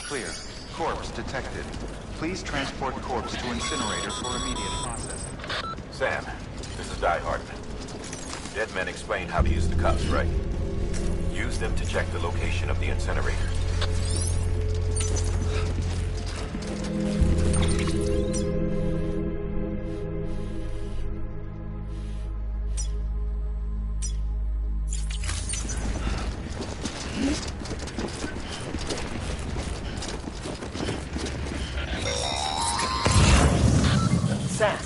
Clear. Corpse detected. Please transport corpse to incinerator for immediate processing. Sam, this is Die Hardman. Dead men explain how to use the cuffs, right? Use them to check the location of the incinerator. Sam,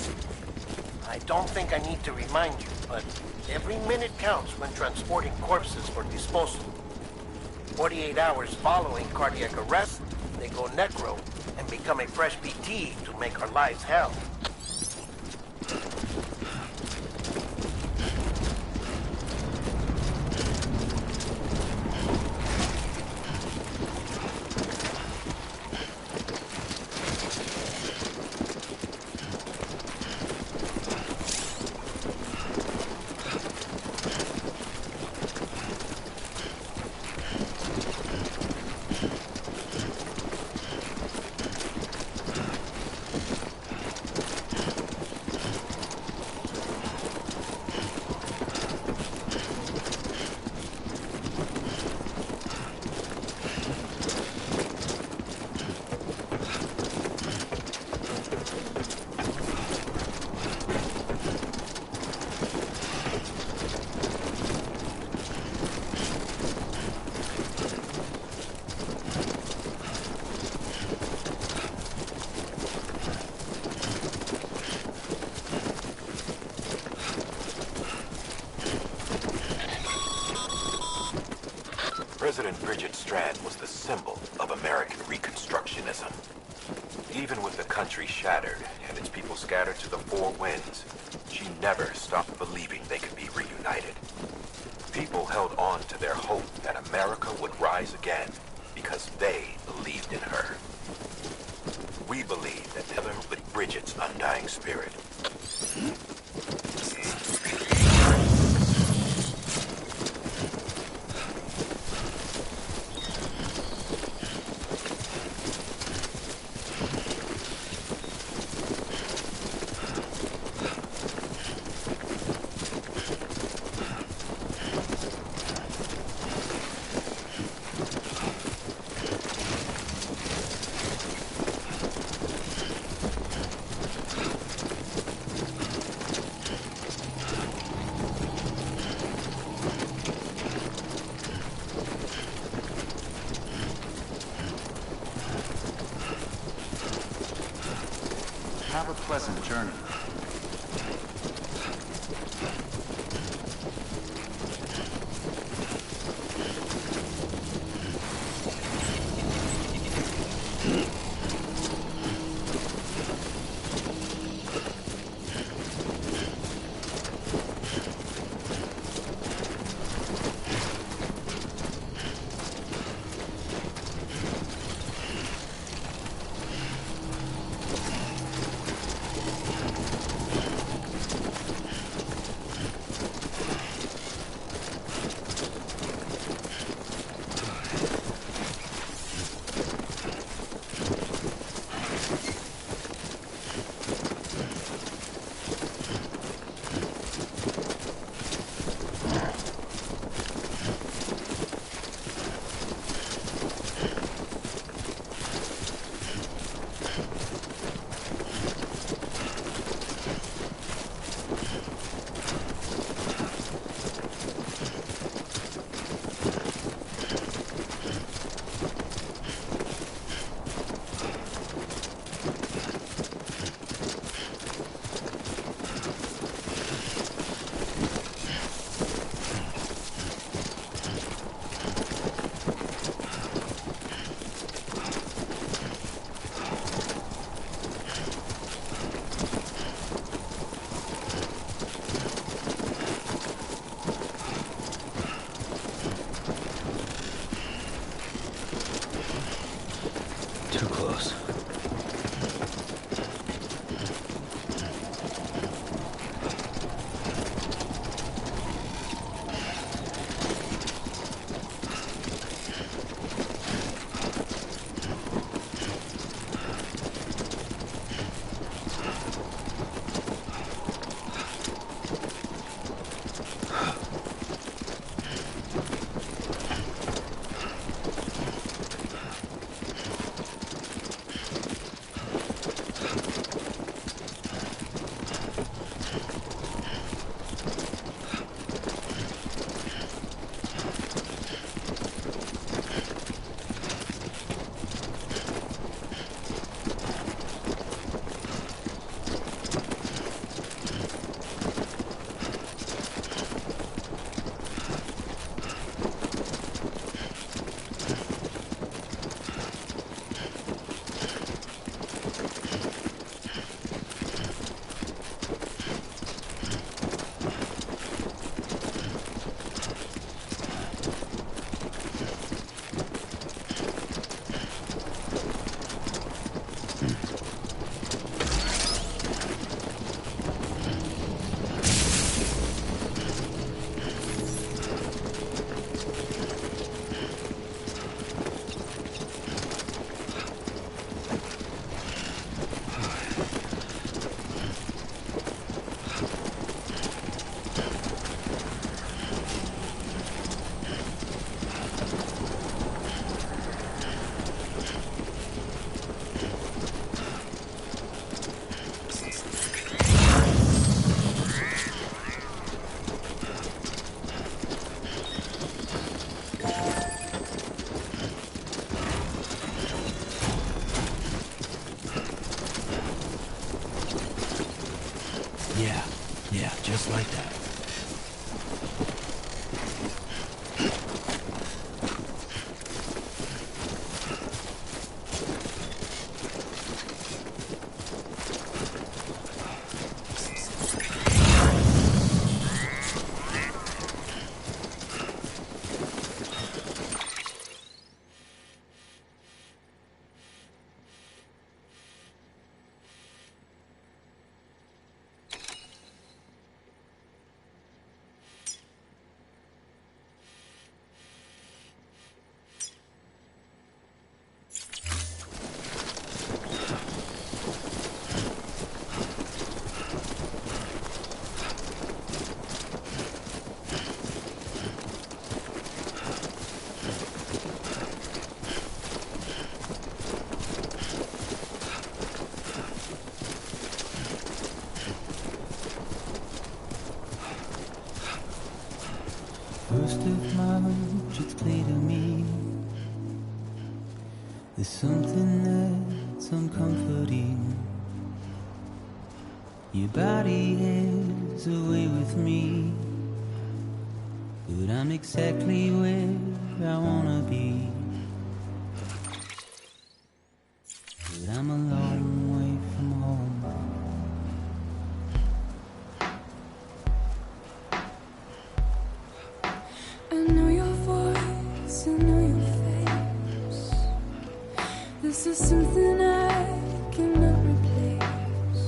I don't think I need to remind you, but every minute counts when transporting corpses for disposal. 48 hours following cardiac arrest, they go necro and become a fresh BT to make our lives hell. President Bridget Strand was the symbol of American Reconstructionism. Even with the country shattered and its people scattered to the four winds, she never stopped believing they could be reunited. People held on to their hope that America would rise again because they believed in her. We believe that together with Bridget's undying spirit, Have a pleasant journey. Too close. Yeah, just like that. First of March, it's clear to me there's something that's uncomforting. Your body is away with me, but I'm exactly where I wanna be. But I'm a long way from home. I know your voice, I know your face. This is something I cannot replace.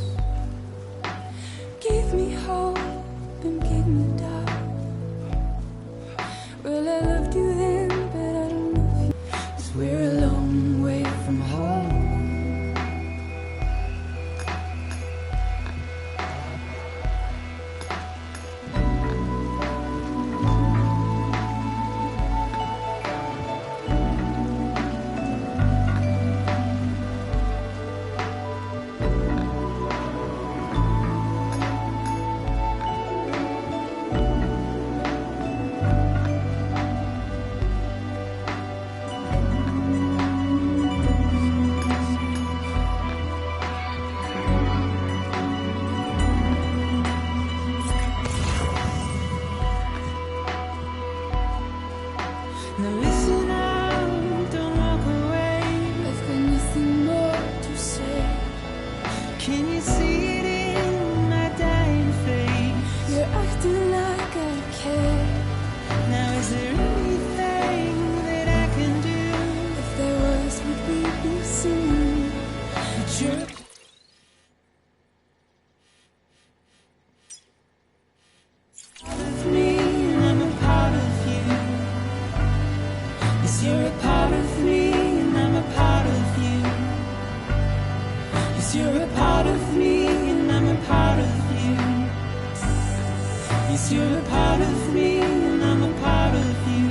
Gave me hope and gave me doubt. Well, I loved you then, but I don't love you. 'Cause we're a long way from home. Now listen out, don't walk away. I've got nothing more to say. Can you see it in my dying face? You're acting like I care. Now is there anything that I can do? If there was, would we be singing? But you're part of me and I'm a part of you. Yes, you're a part of me and I'm a part of you. Yes, you're a part of me and I'm a part of you. Yes, you're a part of me and I'm a part of you.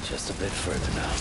Just a bit further now.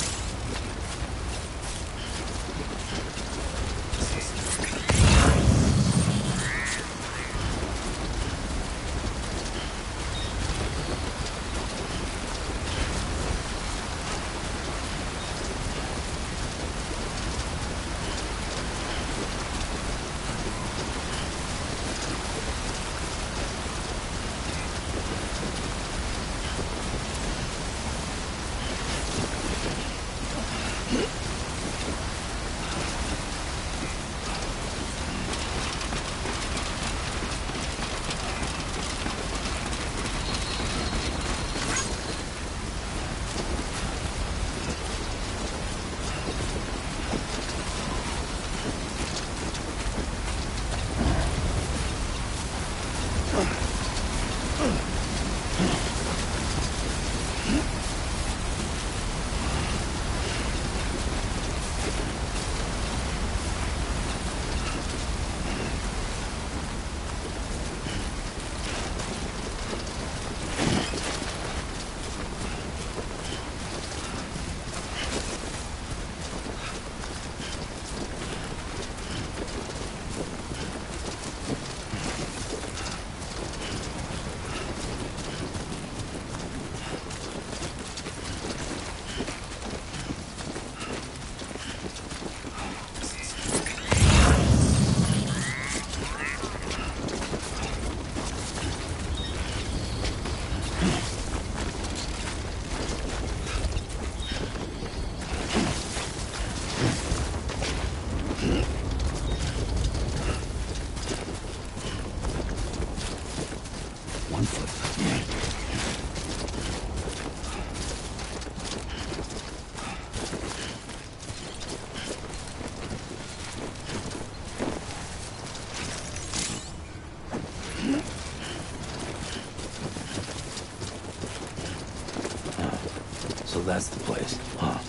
So that's the place, huh?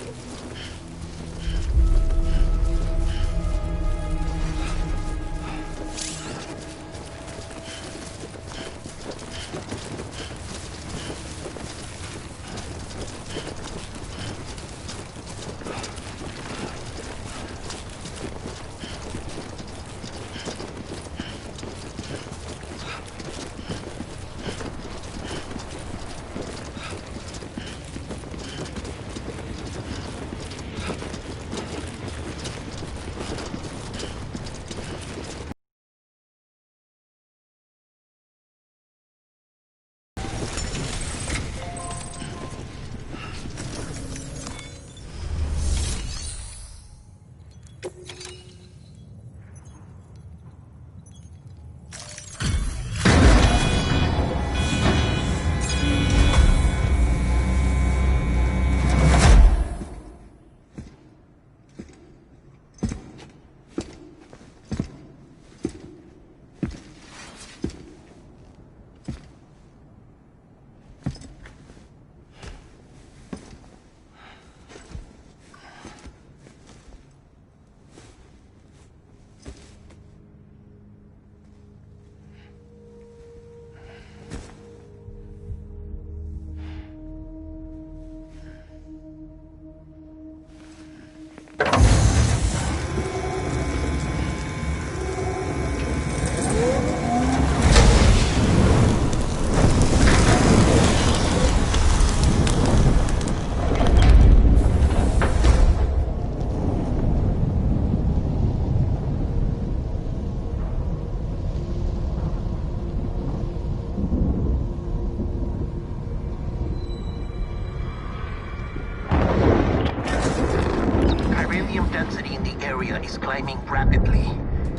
Density in the area is climbing rapidly.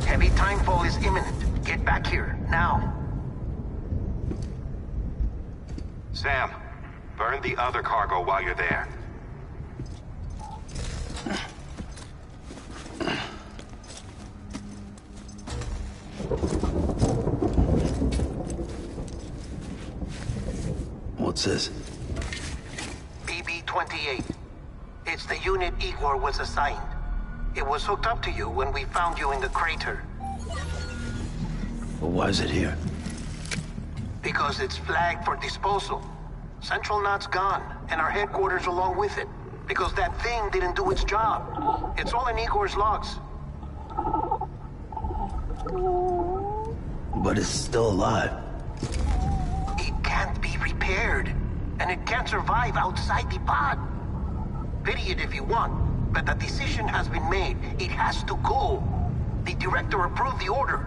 Heavy timefall is imminent. Get back here, now. Sam, burn the other cargo while you're there. What's this? BB-28. It's the unit Igor was assigned. It was hooked up to you when we found you in the crater. But why is it here? Because it's flagged for disposal. Central Knot's gone, and our headquarters along with it. Because that thing didn't do its job. It's all in Igor's logs. But it's still alive. It can't be repaired. And it can't survive outside the pod. Pity it if you want, but the decision has been made. It has to go. The director approved the order.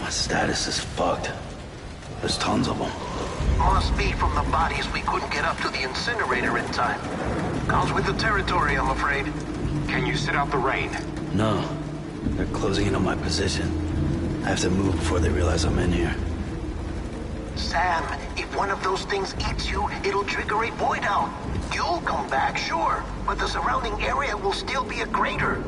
My status is fucked. There's tons of them. Must be from the bodies we couldn't get up to the incinerator in time. Comes with the territory, I'm afraid. Can you sit out the rain? No. They're closing in on my position. I have to move before they realize I'm in here. Sam, if one of those things eats you, it'll trigger a void out. You'll come back, sure, but the surrounding area will still be a crater.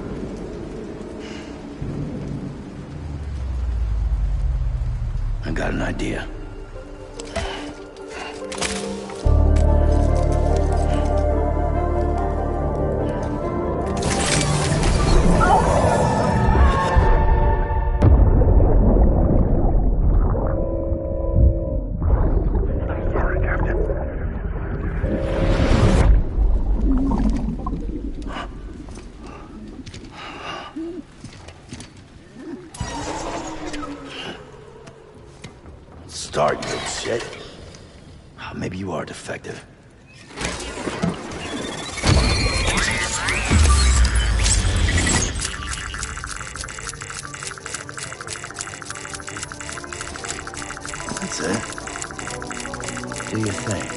I got an idea. Start, you shit. Maybe you are defective. That's it. Do your thing.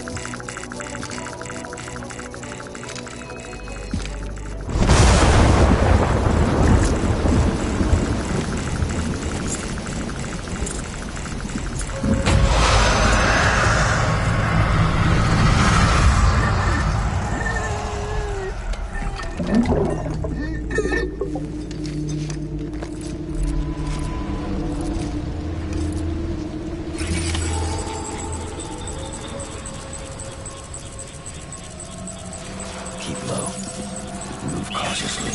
Keep low. Move cautiously.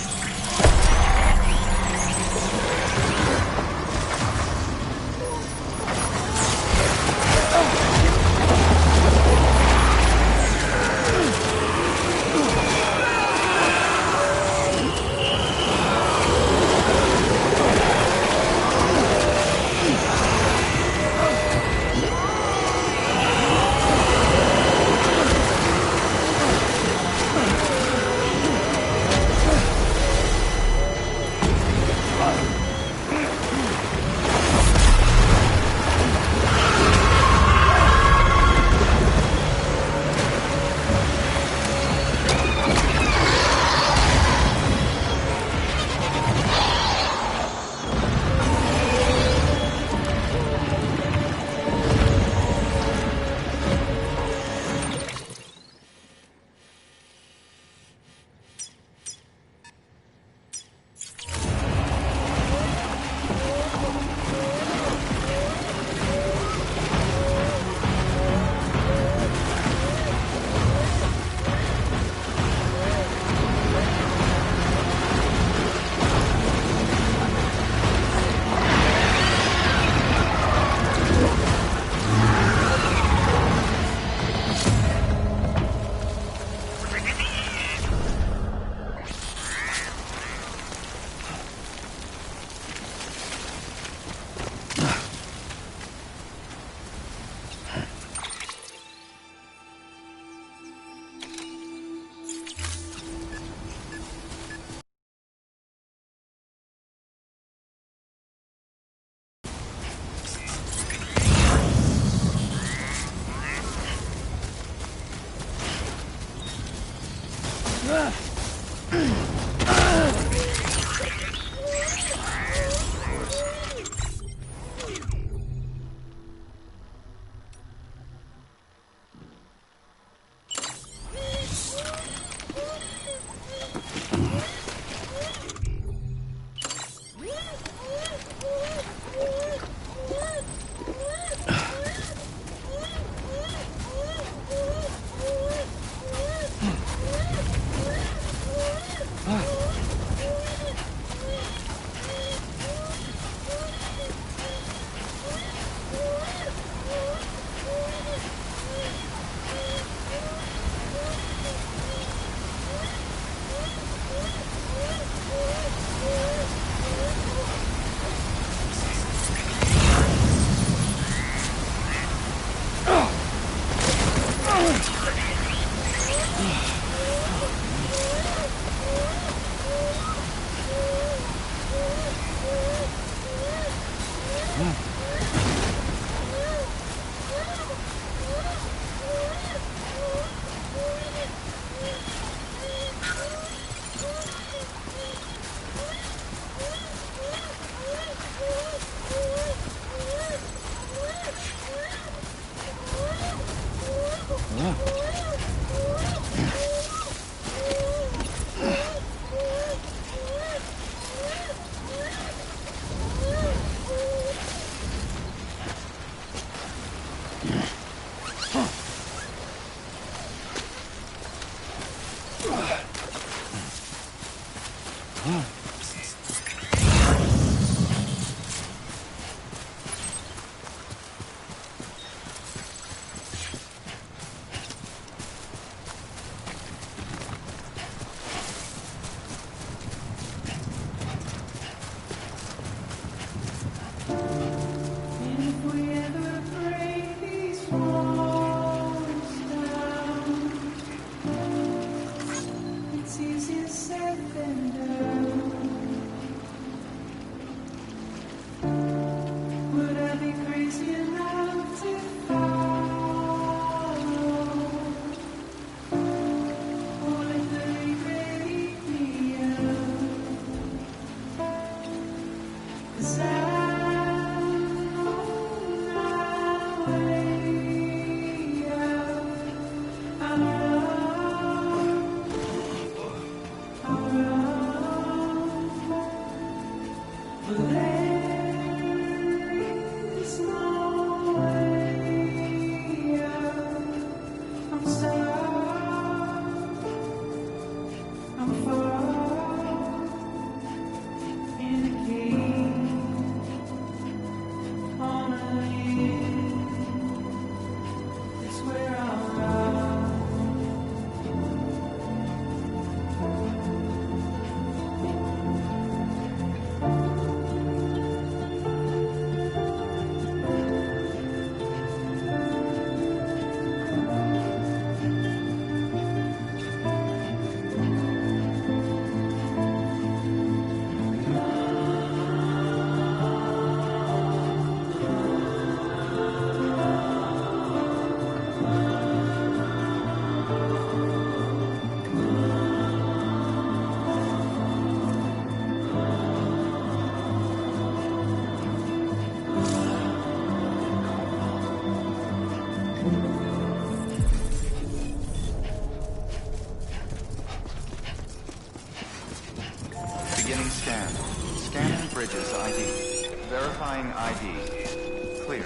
Beginning scan. Scanning bridges ID. Verifying ID. Clear.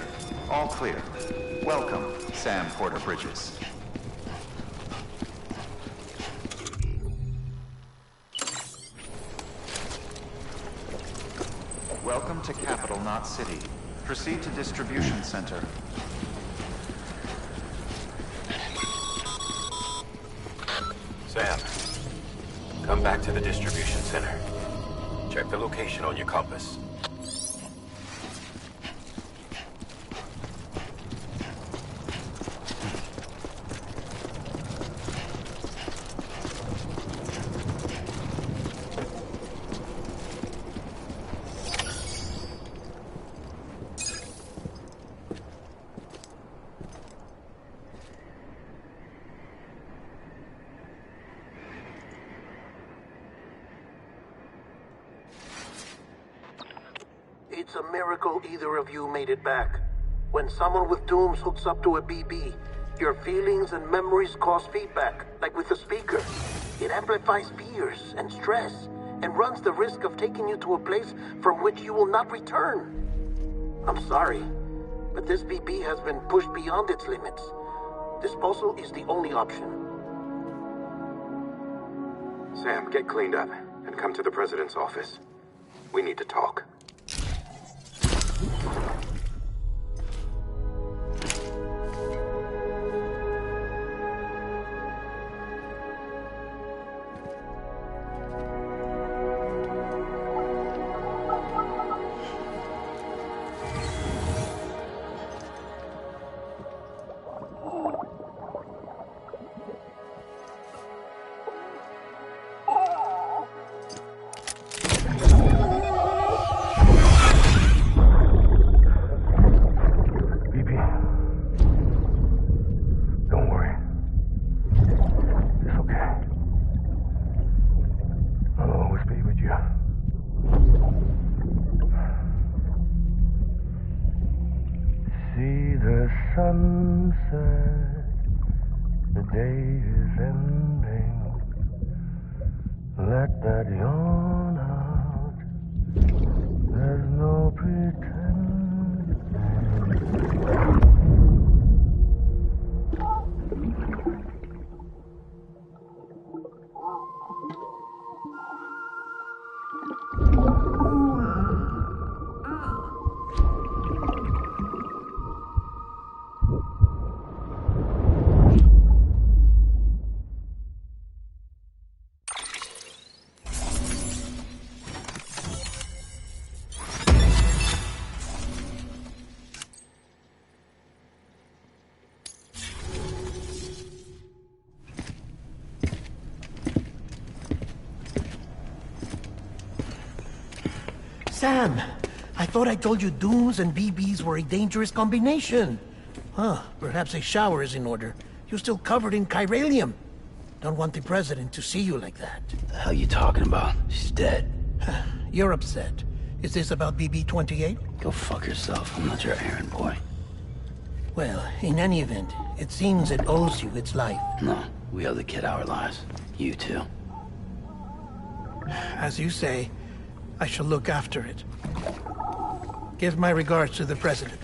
All clear. Welcome, Sam Porter Bridges. Welcome to Capital Knot City. Proceed to Distribution Center. Sam, come back to the distribution center. Check the location on your compass. It's a miracle either of you made it back. When someone with dooms hooks up to a BB, your feelings and memories cause feedback, like with a speaker. It amplifies fears and stress, and runs the risk of taking you to a place from which you will not return. I'm sorry, but this BB has been pushed beyond its limits. Disposal is the only option. Sam, get cleaned up and come to the president's office. We need to talk. Sunset, the day is ending. Let that yawn out. There's no pretending. Sam, I thought I told you dooms and BBs were a dangerous combination. Huh, perhaps a shower is in order. You're still covered in chiralium. Don't want the president to see you like that. The hell you talking about? She's dead. You're upset. Is this about BB-28? Go fuck yourself. I'm not your errand boy. Well, in any event, it seems it owes you its life. No, we owe the kid our lives. You too. As you say, I shall look after it. Give my regards to the president.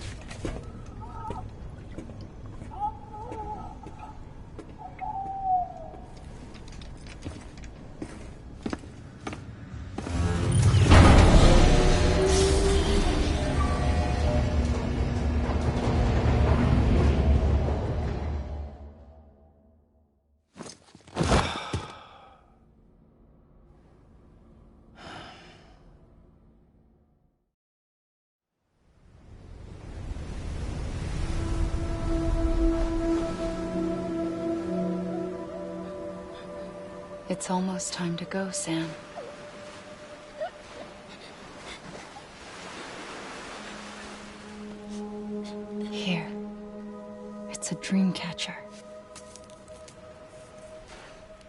It's almost time to go, Sam. Here. It's a dream catcher.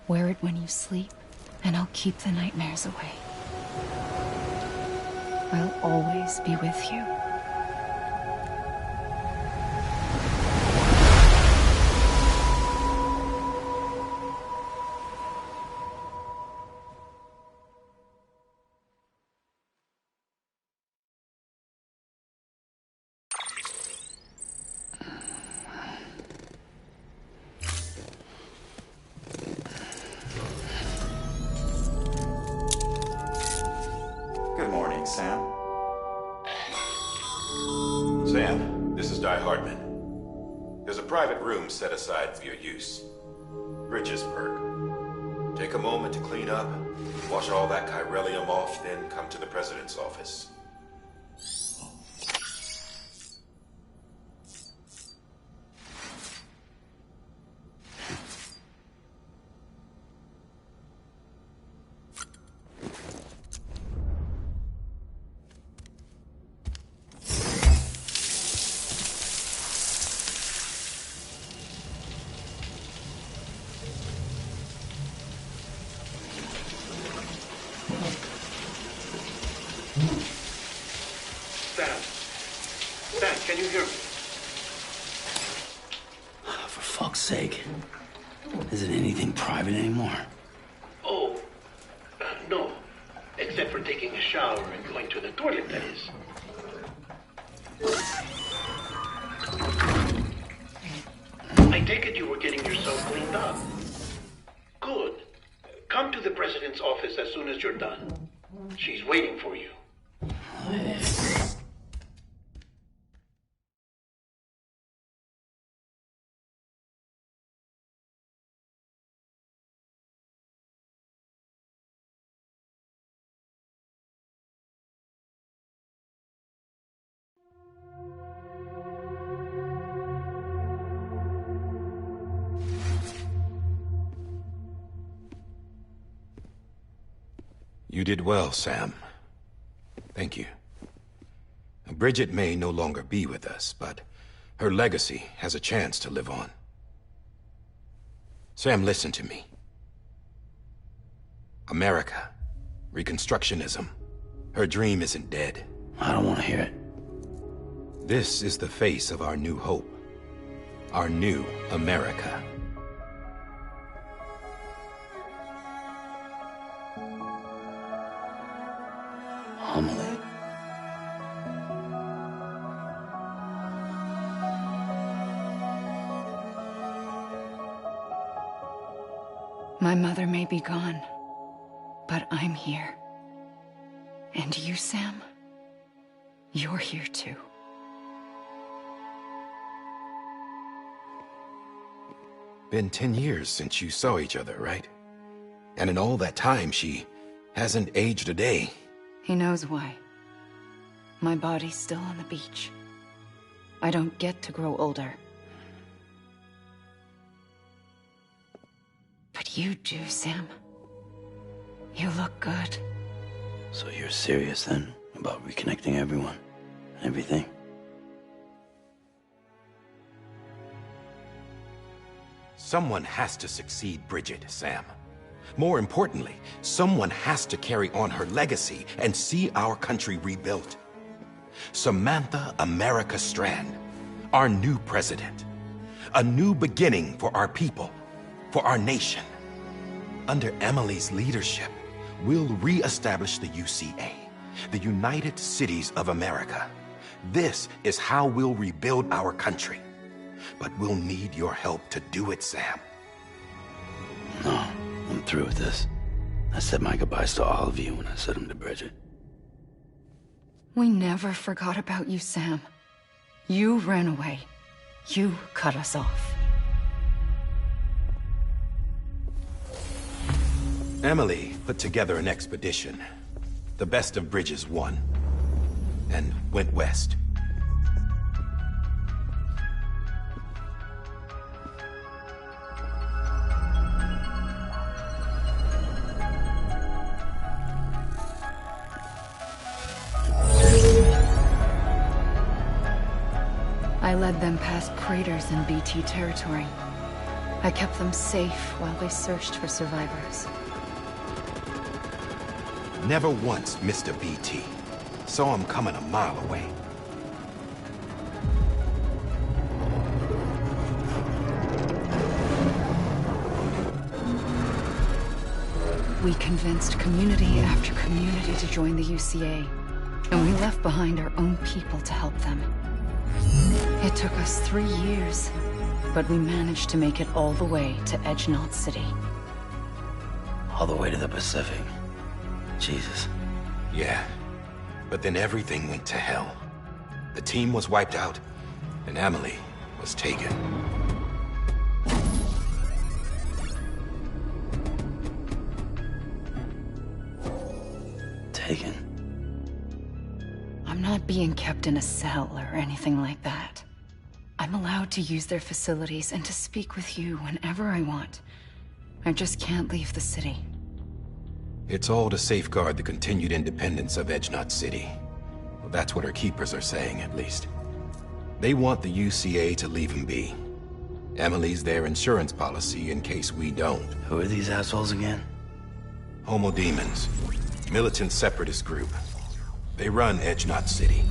Wear it when you sleep, and I'll keep the nightmares away. I'll always be with you. Good morning, Sam. Sam, this is Di Hartman. There's a private room set aside for your use. Bridges perk. Take a moment to clean up, wash all that chiralium off, then come to the president's office. Can you hear me? For fuck's sake. Isn't anything private anymore? Oh, no. Except for taking a shower and going to the toilet, that is. I take it you were getting yourself cleaned up. Good. Come to the president's office as soon as you're done. She's waiting for you. You did well, Sam. Thank you. Bridget may no longer be with us, but her legacy has a chance to live on. Sam, listen to me. America, Reconstructionism, her dream isn't dead. I don't want to hear it. This is the face of our new hope. Our new America. Amelie. My mother may be gone, but I'm here. And you, Sam, you're here too. Been 10 years since you saw each other, right? And in all that time, she hasn't aged a day. He knows why. My body's still on the beach. I don't get to grow older. But you do, Sam. You look good. So you're serious then about reconnecting everyone and everything? Someone has to succeed Bridget, Sam. More importantly, someone has to carry on her legacy and see our country rebuilt. Samantha America Strand, our new president. A new beginning for our people, for our nation. Under Emily's leadership, we'll re-establish the UCA, the United Cities of America. This is how we'll rebuild our country. But we'll need your help to do it, Sam. No. I'm through with this. I said my goodbyes to all of you when I said them to Bridget. We never forgot about you, Sam. You ran away. You cut us off. Emily put together an expedition. The best of Bridges won. And went west. I led them past craters in BT territory. I kept them safe while they searched for survivors. Never once missed a BT. Saw him coming a mile away. We convinced community after community to join the UCA, and we left behind our own people to help them. It took us 3 years, but we managed to make it all the way to Edge-Knot City. All the way to the Pacific. Jesus. Yeah, but then everything went to hell. The team was wiped out, and Emily was taken. Taken? I'm not being kept in a cell or anything like that. I'm allowed to use their facilities and to speak with you whenever I want. I just can't leave the city. It's all to safeguard the continued independence of Edge-Knot City. Well, that's what our keepers are saying, at least. They want the UCA to leave him be. Emily's their insurance policy in case we don't. Who are these assholes again? Homo Demons. Militant separatist group. They run Edge-Knot City.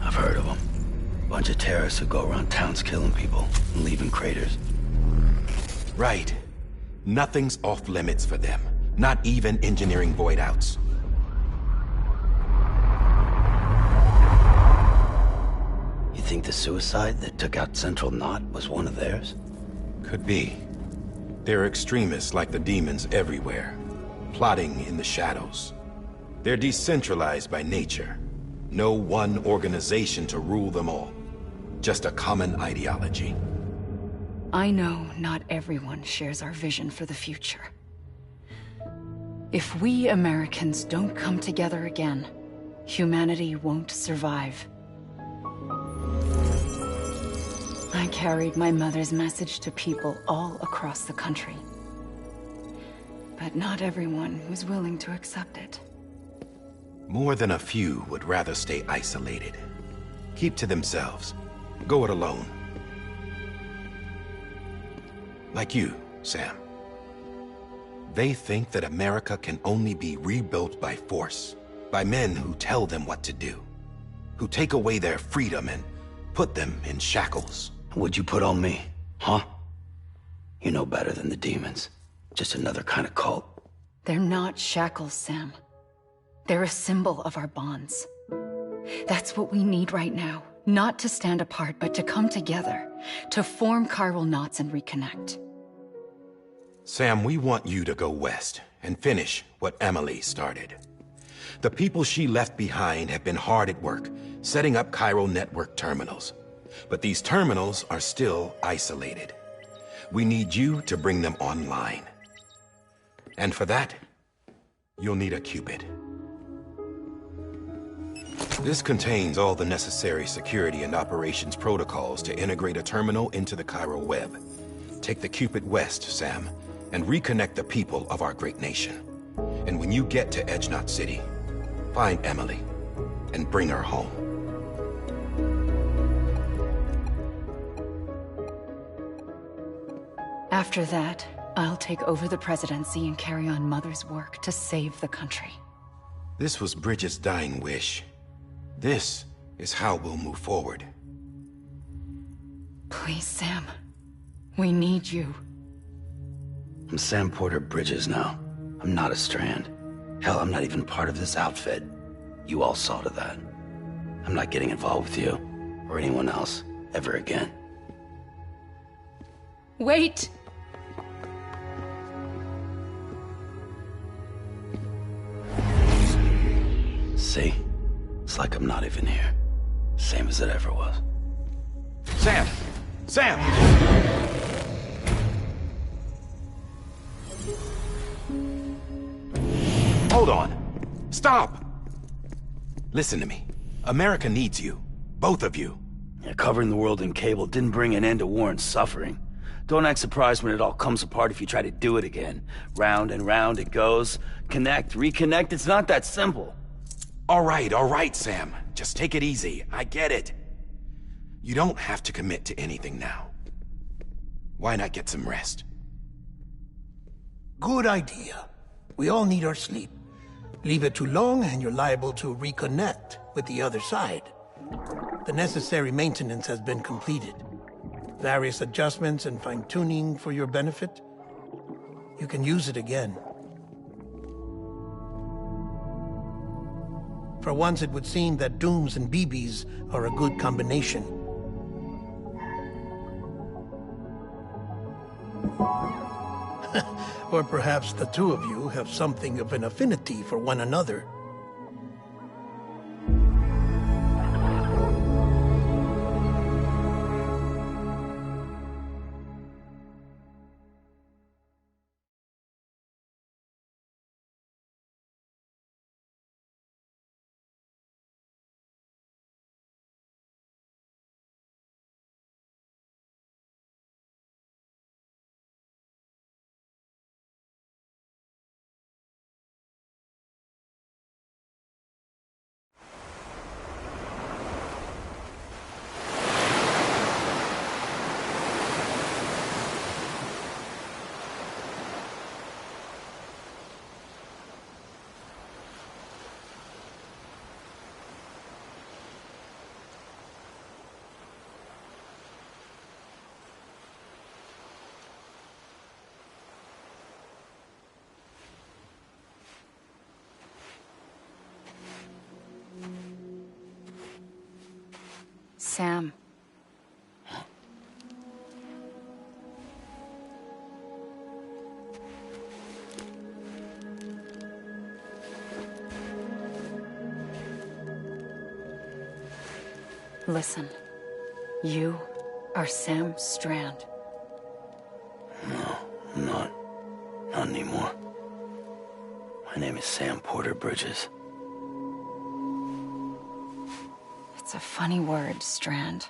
I've heard of them. Bunch of terrorists who go around towns killing people and leaving craters. Right. Nothing's off limits for them. Not even engineering void outs. You think the suicide that took out Central Knot was one of theirs? Could be. There are extremists like the demons everywhere, plotting in the shadows. They're decentralized by nature. No one organization to rule them all. Just a common ideology. I know not everyone shares our vision for the future. If we Americans don't come together again, humanity won't survive. I carried my mother's message to people all across the country. But not everyone was willing to accept it. More than a few would rather stay isolated. Keep to themselves. Go it alone. Like you, Sam. They think that America can only be rebuilt by force, by men who tell them what to do, who take away their freedom and put them in shackles. What'd you put on me, huh? You know better than the demons. Just another kind of cult. They're not shackles, Sam. They're a symbol of our bonds. That's what we need right now. Not to stand apart, but to come together. To form chiral knots and reconnect. Sam, we want you to go west and finish what Emily started. The people she left behind have been hard at work, setting up chiral network terminals. But these terminals are still isolated. We need you to bring them online. And for that, you'll need a Cupid. This contains all the necessary security and operations protocols to integrate a terminal into the chiral web. Take the Cupid west, Sam, and reconnect the people of our great nation. And when you get to Edge Knot City, find Emily and bring her home. After that, I'll take over the presidency and carry on Mother's work to save the country. This was Bridget's dying wish. This is how we'll move forward. Please, Sam. We need you. I'm Sam Porter Bridges now. I'm not a Strand. Hell, I'm not even part of this outfit. You all saw to that. I'm not getting involved with you, or anyone else, ever again. Wait! See? It's like I'm not even here. Same as it ever was. Sam! Sam! Hold on. Stop! Listen to me. America needs you. Both of you. Yeah, covering the world in cable didn't bring an end to war and suffering. Don't act surprised when it all comes apart if you try to do it again. Round and round it goes. Connect, reconnect, it's not that simple. All right, Sam. Just take it easy. I get it. You don't have to commit to anything now. Why not get some rest? Good idea. We all need our sleep. Leave it too long and you're liable to reconnect with the other side. The necessary maintenance has been completed. Various adjustments and fine-tuning for your benefit. You can use it again. For once, it would seem that Dooms and BBs are a good combination. Or perhaps the two of you have something of an affinity for one another. Sam. Listen, you are Sam Strand. No, I'm not. Not anymore. My name is Sam Porter Bridges. It's a funny word, strand.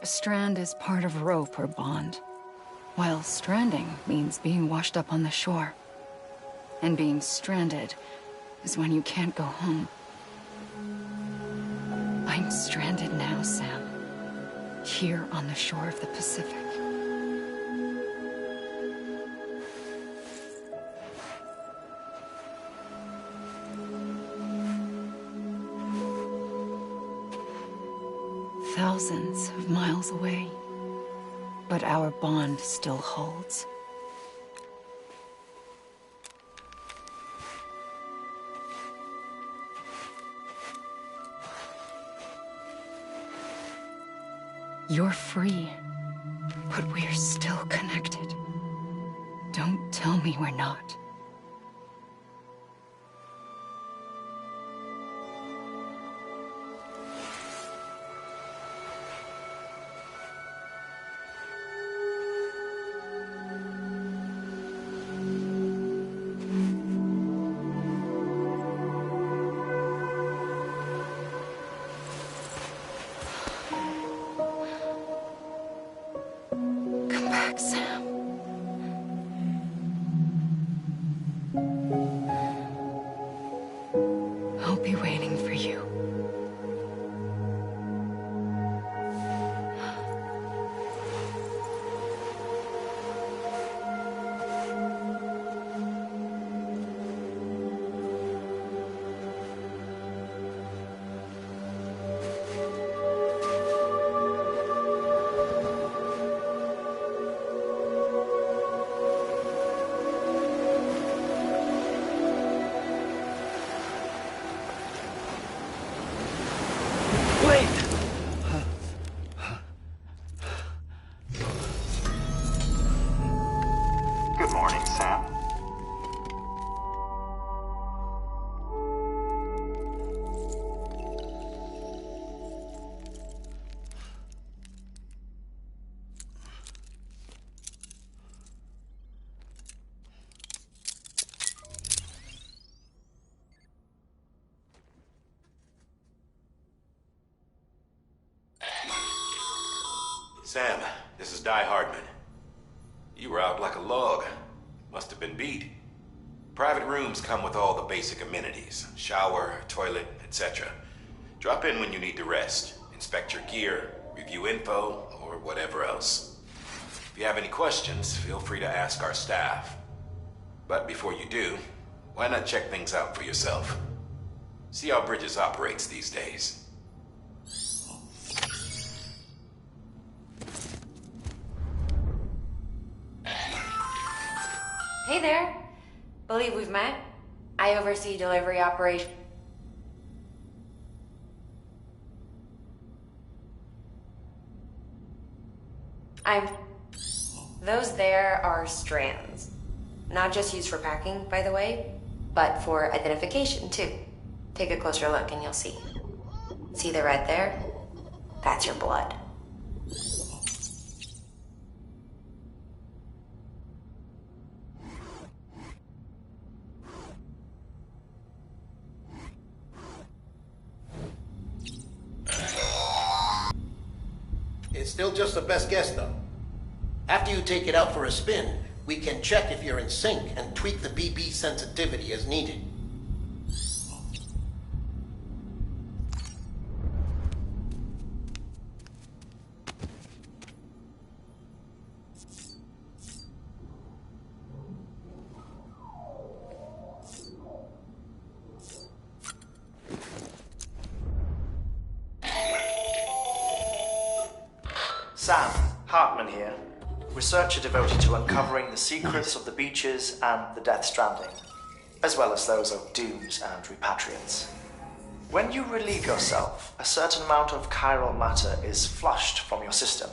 A strand is part of rope or bond, while stranding means being washed up on the shore. And being stranded is when you can't go home. I'm stranded now, Sam. Here on the shore of the Pacific. Thousands of miles away, but our bond still holds. You're free, but we're still connected. Don't tell me we're not. Come back, Sam. I'll be waiting for you. Good morning, Sam. Sam, this is Di Hardman. You were out like a log. Must have been beat. Private rooms come with all the basic amenities. Shower, toilet, etc. Drop in when you need to rest. Inspect your gear, review info, or whatever else. If you have any questions, feel free to ask our staff. But before you do, why not check things out for yourself? See how Bridges operates these days. Hey there. Believe we've met. I oversee delivery operation. Those there are strands. Not just used for packing, by the way, but for identification too. Take a closer look and you'll see. See the red there? That's your blood. It's still just a best guess, though. After you take it out for a spin, we can check if you're in sync and tweak the BB sensitivity as needed. Sam, Hartman here, researcher devoted to uncovering the secrets of the beaches and the Death Stranding, as well as those of dooms and repatriates. When you relieve yourself, a certain amount of chiral matter is flushed from your system.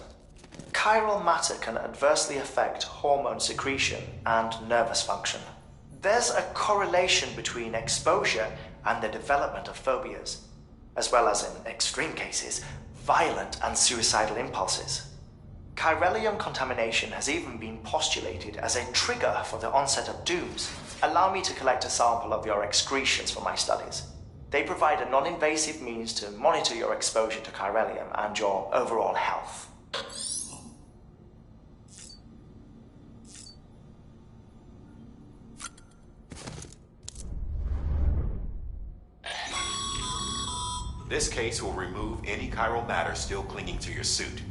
Chiral matter can adversely affect hormone secretion and nervous function. There's a correlation between exposure and the development of phobias, as well as, in extreme cases, violent and suicidal impulses. Chiralium contamination has even been postulated as a trigger for the onset of dooms. Allow me to collect a sample of your excretions for my studies. They provide a non-invasive means to monitor your exposure to chiralium and your overall health. This case will remove any chiral matter still clinging to your suit.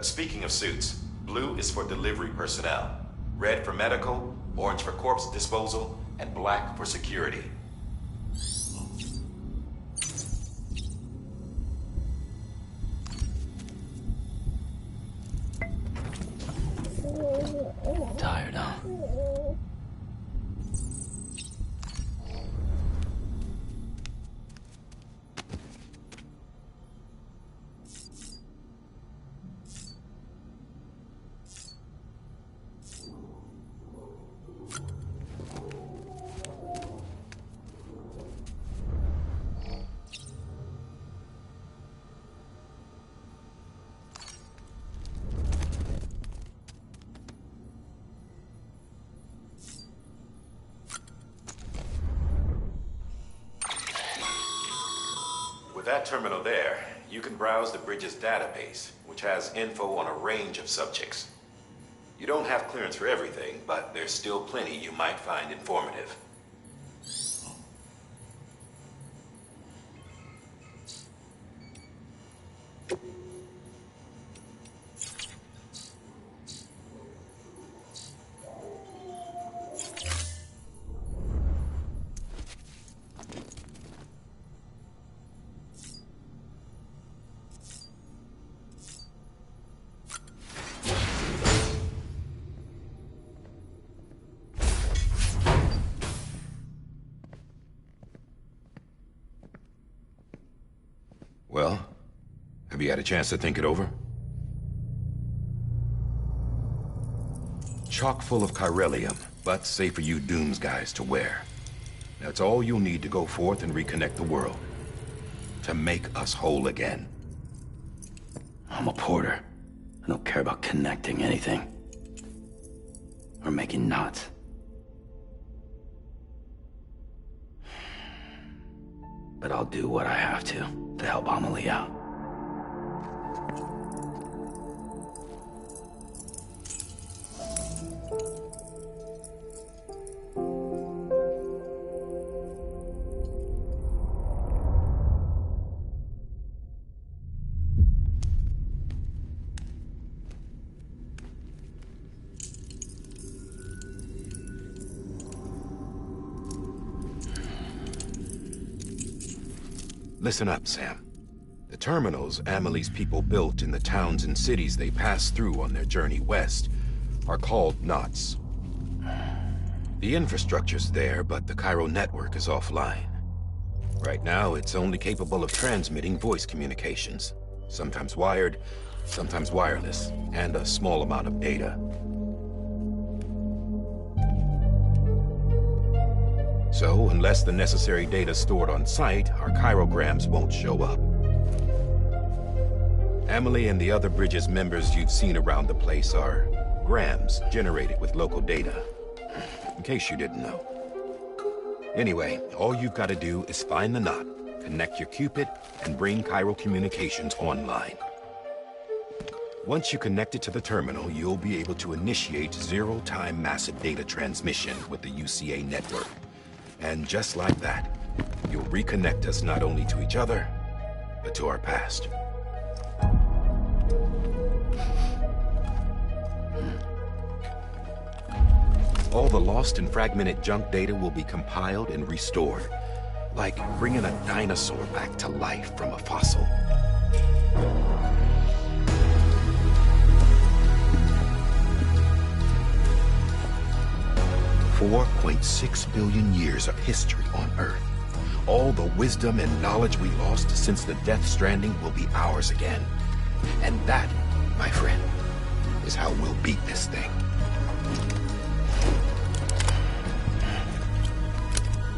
Speaking of suits, blue is for delivery personnel, red for medical, orange for corpse disposal, and black for security. Tired, huh? With that terminal there, you can browse the bridge's database, which has info on a range of subjects. You don't have clearance for everything, but there's still plenty you might find informative. Well, have you had a chance to think it over? Chock full of chiralium, but safe for you Dooms guys to wear. That's all you'll need to go forth and reconnect the world. To make us whole again. I'm a porter. I don't care about connecting anything. Or making knots. But I'll do what I have to help Amelie out. Listen up, Sam. The terminals Amelie's people built in the towns and cities they passed through on their journey west are called knots. The infrastructure's there, but the Cairo network is offline. Right now, it's only capable of transmitting voice communications. Sometimes wired, sometimes wireless, and a small amount of data. So, unless the necessary data's stored on site, our chirograms won't show up. Amelie and the other Bridges members you've seen around the place are grams generated with local data. In case you didn't know. Anyway, all you've got to do is find the knot, connect your Cupid, and bring Cairo communications online. Once you connect it to the terminal, you'll be able to initiate zero-time massive data transmission with the UCA network. And just like that, you'll reconnect us not only to each other, but to our past. All the lost and fragmented junk data will be compiled and restored, like bringing a dinosaur back to life from a fossil. $4.6 billion years of history on Earth. All the wisdom and knowledge we lost since the Death Stranding will be ours again. And that, my friend, is how we'll beat this thing.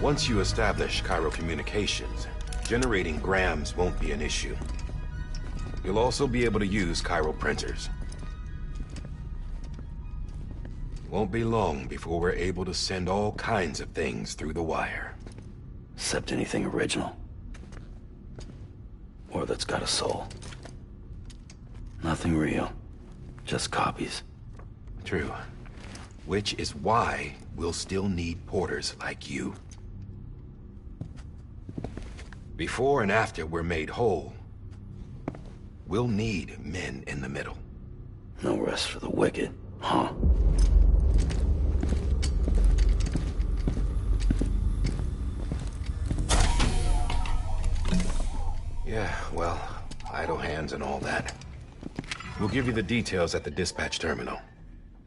Once you establish Cairo communications, generating grams won't be an issue. You'll also be able to use Cairo printers. Won't be long before we're able to send all kinds of things through the wire. Except anything original. Or that's got a soul. Nothing real. Just copies. True. Which is why we'll still need porters like you. Before and after we're made whole, we'll need men in the middle. No rest for the wicked, huh? Yeah, well, idle hands and all that. We'll give you the details at the dispatch terminal.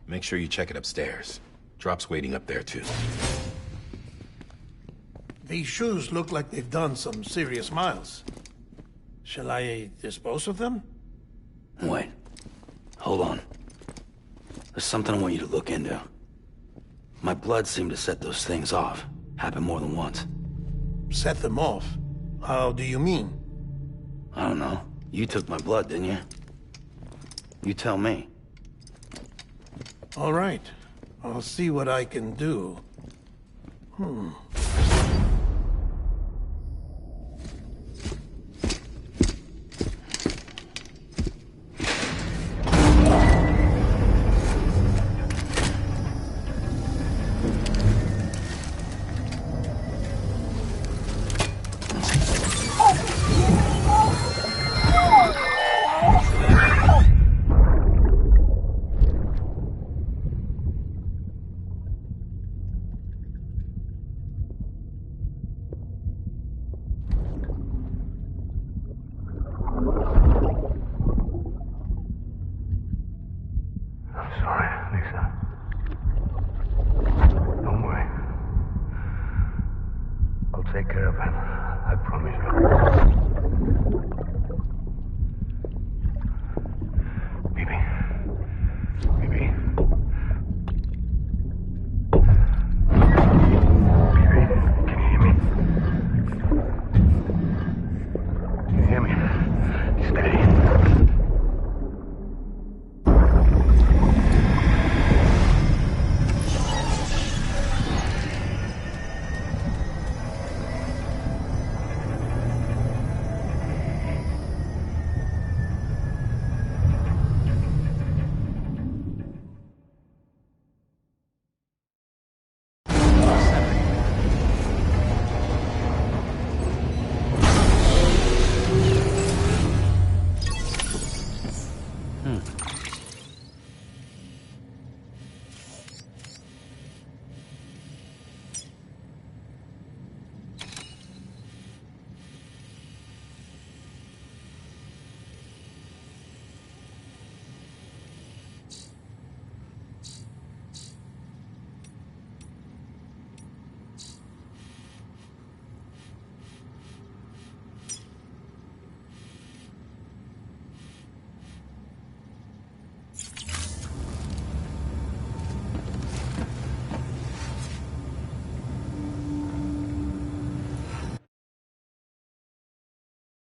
Make sure you check it upstairs. Drop's waiting up there, too. These shoes look like they've done some serious miles. Shall I dispose of them? Wait. Hold on. There's something I want you to look into. My blood seemed to set those things off. Happened more than once. Set them off? How do you mean? I don't know. You took my blood, didn't you? You tell me. All right. I'll see what I can do. I'm sorry, Lisa. Don't worry. I'll take care of him. I promise you.